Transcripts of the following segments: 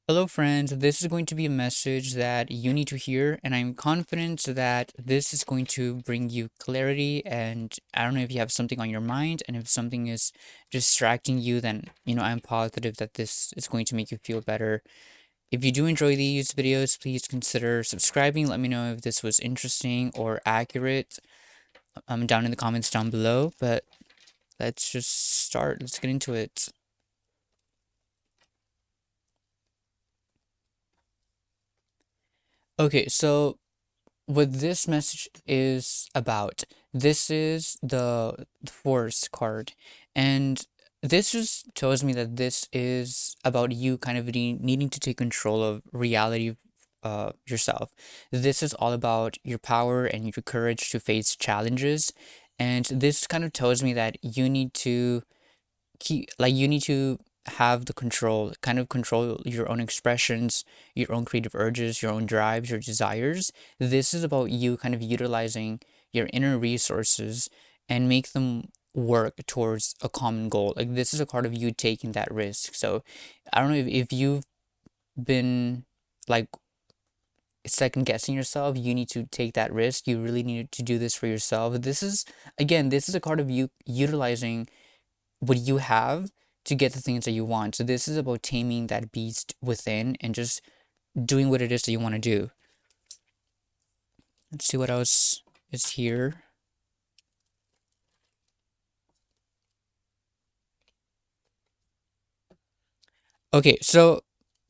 Hello, friends. This is going to be a message that you need to hear, and I'm confident that this is going to bring you clarity. And I don't know if you have something on your mind, and if something is distracting you, then I'm positive that this is going to make you feel better. If you do enjoy these videos, please consider subscribing. Let me know if this was interesting or accurate. Down in the comments down below. But let's just start. Let's get into it. Okay, so what this message is about. This is the Force card, and this just tells me that this is about you kind of needing to take control of reality yourself. This is all about your power and your courage to face challenges, and this kind of tells me that you need to you need to have the control, kind of control your own expressions, your own creative urges, your own drives, your desires. This is about you kind of utilizing your inner resources and make them work towards a common goal. Like this is a part of you taking that risk. So I don't know if you've been like second guessing yourself, you need to take that risk. You really need to do this for yourself. This is, again, this is a part of you utilizing what you have to get the things that you want. So this is about taming that beast within and just doing what it is that you want to do. Let's see what else is here. Okay, so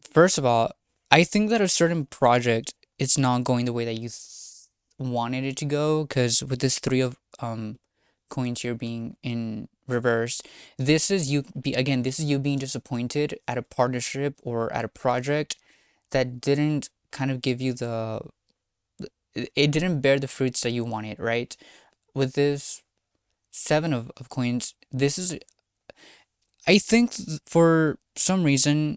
first of all, I think that a certain project is not going the way that you wanted it to go, because with this three of coins here being in reverse, this is you be again, this is you being disappointed at a partnership or at a project that didn't kind of give you it didn't bear the fruits that you wanted, right? With this seven of coins, this is, I think for some reason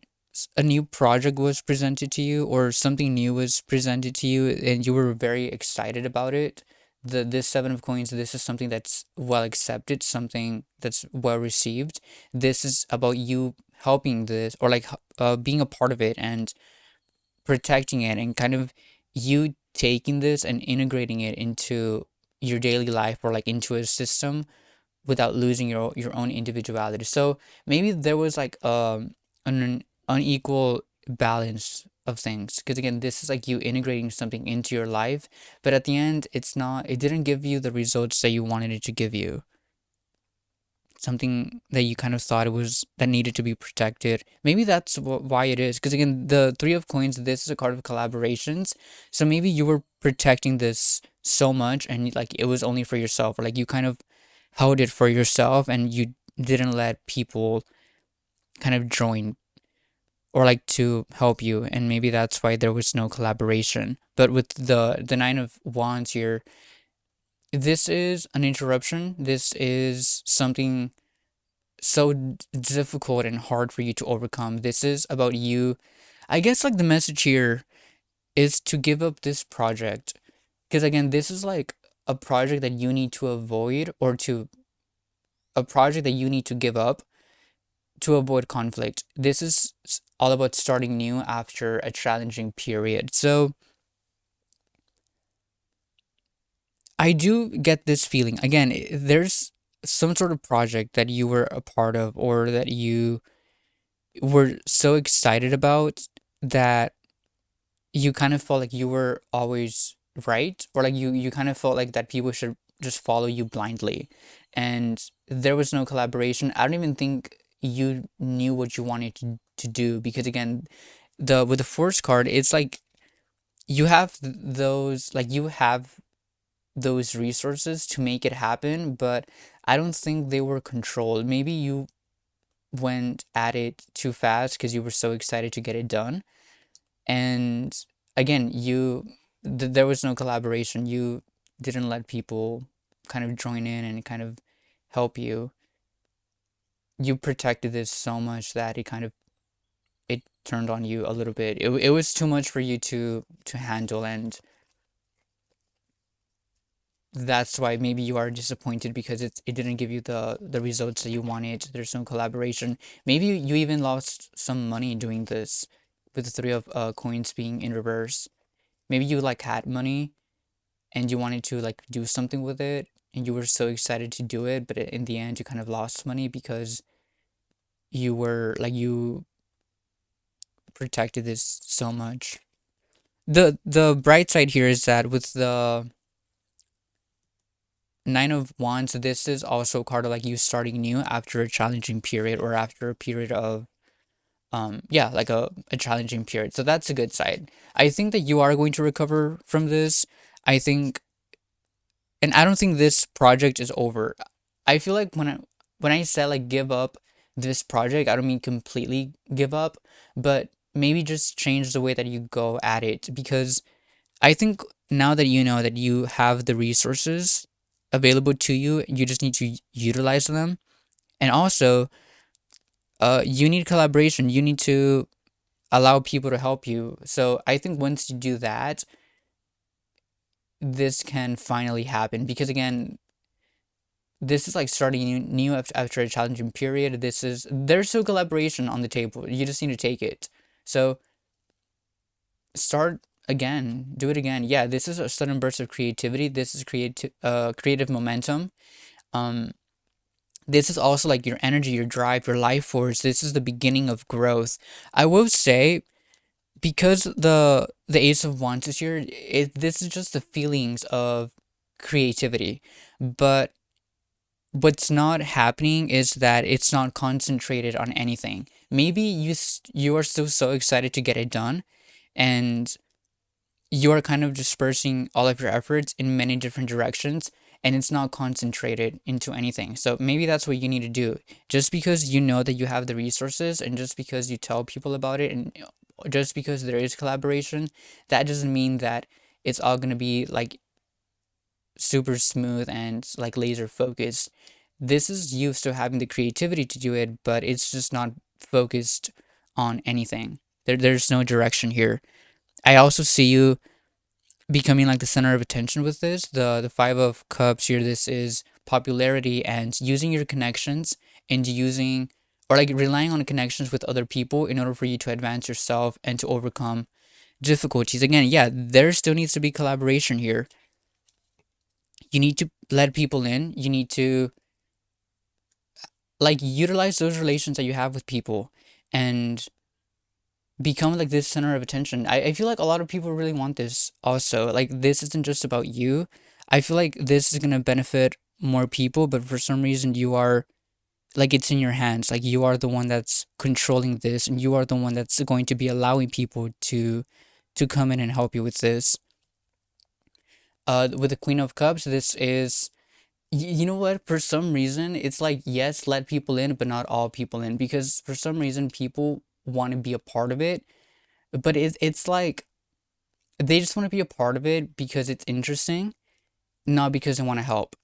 a new project was presented to you or something new was presented to you and you were very excited about it. This seven of coins, this is something that's well accepted, something that's well received. This is about you helping this, or like being a part of it and protecting it, and kind of you taking this and integrating it into your daily life, or like into a system without losing your own individuality. So maybe there was like an unequal balance of things, because again, this is like you integrating something into your life, but at the end it didn't give you the results that you wanted it to give you, something that you kind of thought it was that needed to be protected. Maybe that's why it is. Because again, the three of coins, this is a card of collaborations. So maybe you were protecting this so much, and like it was only for yourself, or like you kind of held it for yourself, and you didn't let people kind of join or like to help you, and maybe that's why there was no collaboration. But with the nine of wands here, this is an interruption. This is something so difficult and hard for you to overcome. This is about you. I guess like the message here is to give up this project. Because again, this is like a project that you need to avoid, or to a project that you need to give up to avoid conflict. This is all about starting new after a challenging period. So I do get this feeling. Again, there's some sort of project that you were a part of, or that you were so excited about, that you kind of felt like you were always right, or like you kind of felt like that people should just follow you blindly, and there was no collaboration. I don't even think you knew what you wanted to do, because again, the with the force card, it's like you have those, like you have those resources to make it happen, but I don't think they were controlled. Maybe you went at it too fast because you were so excited to get it done. And again, there was no collaboration. You didn't let people kind of join in and kind of help you. You protected this so much that it turned on you a little bit. It was too much for you to handle, and that's why maybe you are disappointed, because it didn't give you the results that you wanted. There's no collaboration. Maybe you even lost some money doing this, with the three of coins being in reverse. Maybe you like had money and you wanted to like do something with it and you were so excited to do it, but in the end you kind of lost money because you were like you protected this so much. The bright side here is that with the Nine of Wands, this is also a card of like you starting new after a challenging period or after a period of yeah, like a challenging period. So that's a good side. I think that you are going to recover from this. I think, and I don't think this project is over. I feel like when I said like give up this project, I don't mean completely give up, but maybe just change the way that you go at it, because I think now that you know that you have the resources available to you, you just need to utilize them. And also, you need collaboration. You need to allow people to help you. So I think once you do that, this can finally happen. Because again, this is like starting new after a challenging period. There's still collaboration on the table. You just need to take it. So start again, do it again. Yeah, this is a sudden burst of creativity. This is creative momentum. Um, this is also like your energy, your drive, your life force. This is the beginning of growth. I will say, because the Ace of Wands is here, this is just the feelings of creativity. But what's not happening is that it's not concentrated on anything. Maybe you are still so excited to get it done, and you are kind of dispersing all of your efforts in many different directions, and it's not concentrated into anything. So maybe that's what you need to do. Just because you know that you have the resources, and just because you tell people about it, and just because there is collaboration, that doesn't mean that it's all going to be like super smooth and like laser focused. This is you still having the creativity to do it, but it's just not focused on anything. There's no direction here. I also see you becoming like the center of attention with this. The Five of Cups here, this is popularity and using your connections, and using or like relying on connections with other people in order for you to advance yourself and to overcome difficulties. Again, yeah, there still needs to be collaboration here. You need to let people in. You need to like utilize those relations that you have with people and become like this center of attention. I feel like a lot of people really want this also. Like this isn't just about you. I feel like this is gonna benefit more people, but for some reason you are like it's in your hands. Like you are the one that's controlling this, and you are the one that's going to be allowing people to come in and help you with this. With the Queen of Cups, this is you know what? For some reason, it's like yes, let people in, but not all people in, because for some reason people want to be a part of it, but it's like they just want to be a part of it because it's interesting, not because they want to help.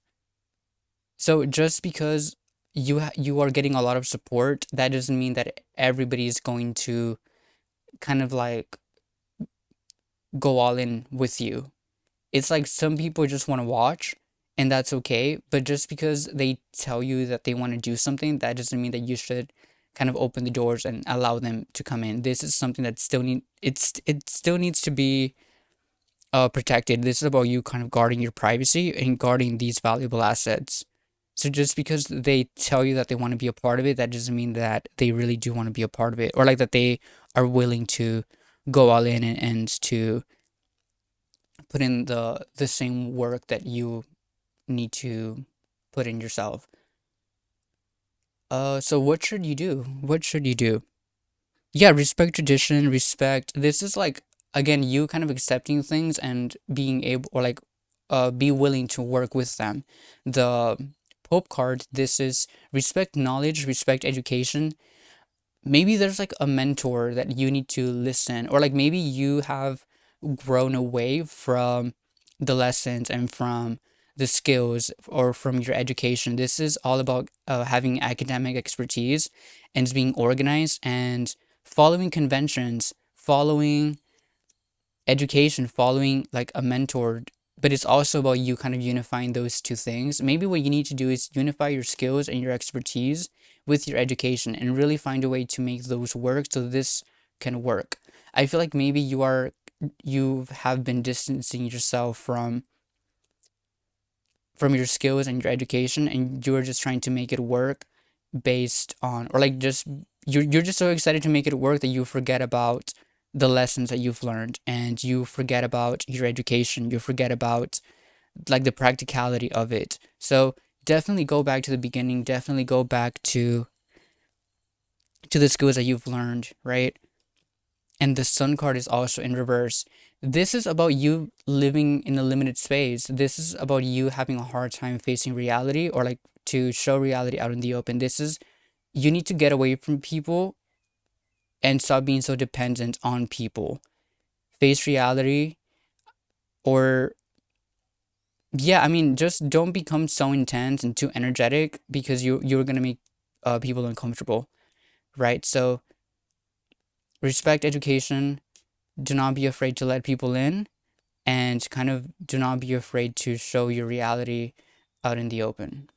So just because you are getting a lot of support, that doesn't mean that everybody is going to kind of like go all in with you. It's like some people just want to watch, and that's okay. But just because they tell you that they want to do something, that doesn't mean that you should kind of open the doors and allow them to come in. This is something that it still needs to be protected. This is about you kind of guarding your privacy and guarding these valuable assets. So just because they tell you that they want to be a part of it, that doesn't mean that they really do want to be a part of it, or like that they are willing to go all in and to put in the same work that you need to put in yourself. So what should you do? What should you do? Yeah, respect tradition, respect. This is like again you kind of accepting things and being able or like be willing to work with them. The Pope card, this is respect knowledge, respect education. Maybe there's like a mentor that you need to listen, or like maybe you have grown away from the lessons and from the skills or from your education. This is all about having academic expertise and being organized and following conventions, following education, following like a mentor. But it's also about you kind of unifying those two things. Maybe what you need to do is unify your skills and your expertise with your education and really find a way to make those work so this can work. I feel like maybe you have been distancing yourself from your skills and your education, and you're just trying to make it work based on, or like just you're just so excited to make it work that you forget about the lessons that you've learned, and you forget about your education, you forget about like the practicality of it. So definitely go back to the beginning, definitely go back to the skills that you've learned, right? And the sun card is also in reverse. This is about you living in a limited space. This is about you having a hard time facing reality, or like to show reality out in the open. This is, you need to get away from people and stop being so dependent on people. Face reality, or yeah, I mean, just don't become so intense and too energetic, because you're gonna make people uncomfortable, right? So respect education. Do not be afraid to let people in, and kind of do not be afraid to show your reality out in the open.